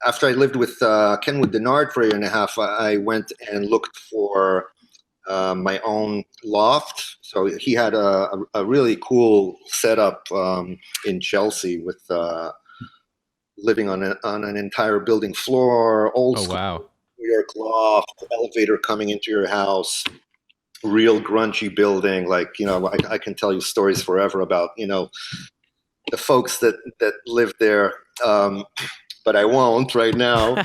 after I lived with Kenwood Denard for a year and a half, I went and looked for my own loft. So he had a really cool setup in Chelsea with living on an entire building floor, old Oh, school wow. New York loft, elevator coming into your house, real grungy building. Like, I can tell you stories forever about, the folks that lived there. But I won't right now.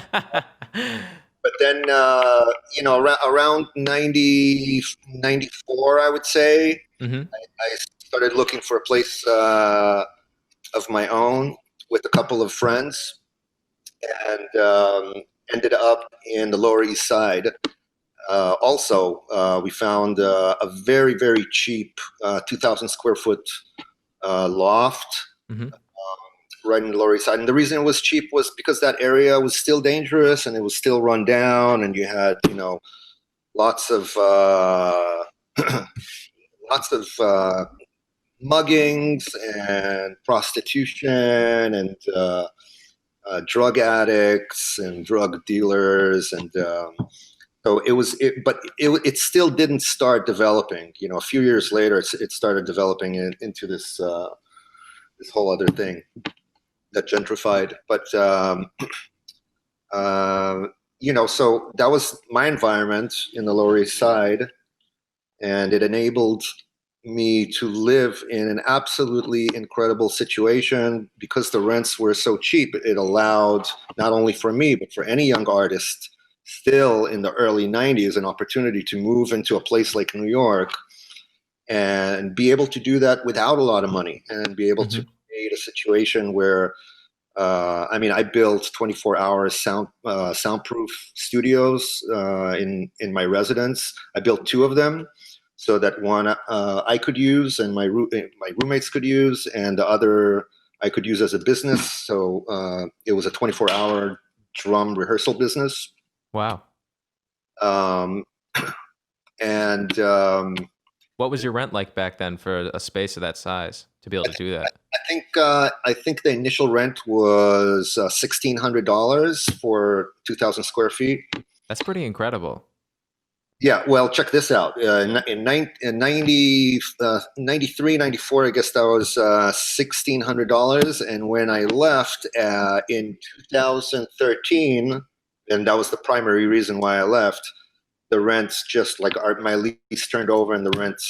But then, around 90 94, I would say, Hmm. I started looking for a place of my own with a couple of friends, and ended up in the Lower East Side. Also, we found a very, very cheap 2,000 square foot loft Hmm. right in the Lower East Side. And the reason it was cheap was because that area was still dangerous and it was still run down, and you had, lots of lots of muggings and prostitution and drug addicts and drug dealers, and so it still didn't start developing. A few years later, it started developing into this whole other thing that gentrified. But so that was my environment in the Lower East Side, and it enabled me to live in an absolutely incredible situation because the rents were so cheap. It allowed not only for me but for any young artist still in the early 90s an opportunity to move into a place like New York and be able to do that without a lot of money, and be able to Hmm. create a situation where I built 24-hour soundproof studios in my residence. I built two of them, so that one I could use and my roommates could use, and the other I could use as a business. So it was a 24-hour drum rehearsal business. Wow. Um, and What was your rent like back then for a space of that size to be able to do that? I think the initial rent was $1,600 for 2,000 square feet. That's pretty incredible. Yeah, well, check this out. In 93, 94, I guess that was $1,600. And when I left in 2013, and that was the primary reason why I left, the rents just like my lease turned over, and the rent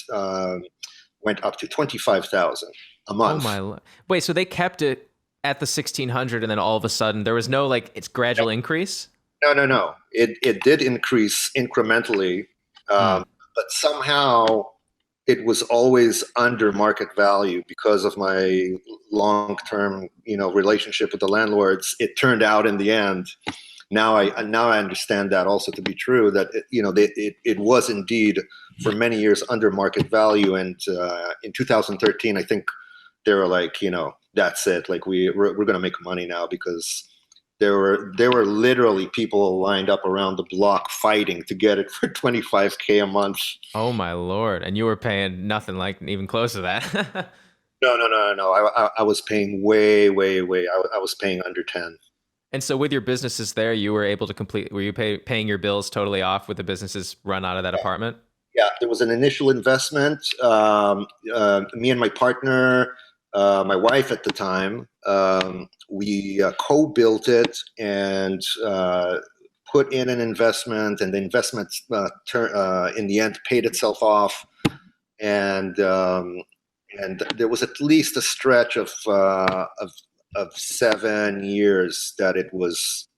went up to 25,000 a Oh month. my. Wait, so they kept it at the 1600 and then all of a sudden there was no like it's gradual increase? No, no, no. It did increase incrementally, Hmm. um, but somehow it was always under market value because of my long-term, relationship with the landlords. It turned out in the end. Now I understand that also to be true, that it was indeed for many years under market value, and in 2013, I think they were like, that's it. Like we're going to make money now, because there were literally people lined up around the block fighting to get it for 25K a month. Oh my lord. And you were paying nothing like even close to that. No, no, no, no, no. I was paying way, way, way. I was paying under 10. And so with your businesses there, you were able to were you paying your bills totally off with the businesses run out of that apartment? Yeah, there was an initial investment. Me and my partner, my wife at the time, we co-built it and put in an investment, and the investment in the end paid itself off. And there was at least a stretch of 7 years that it was,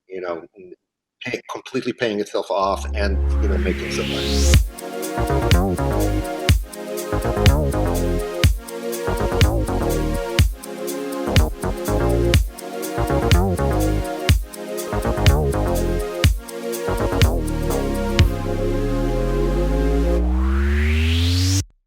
you know, completely paying itself off, and making some money.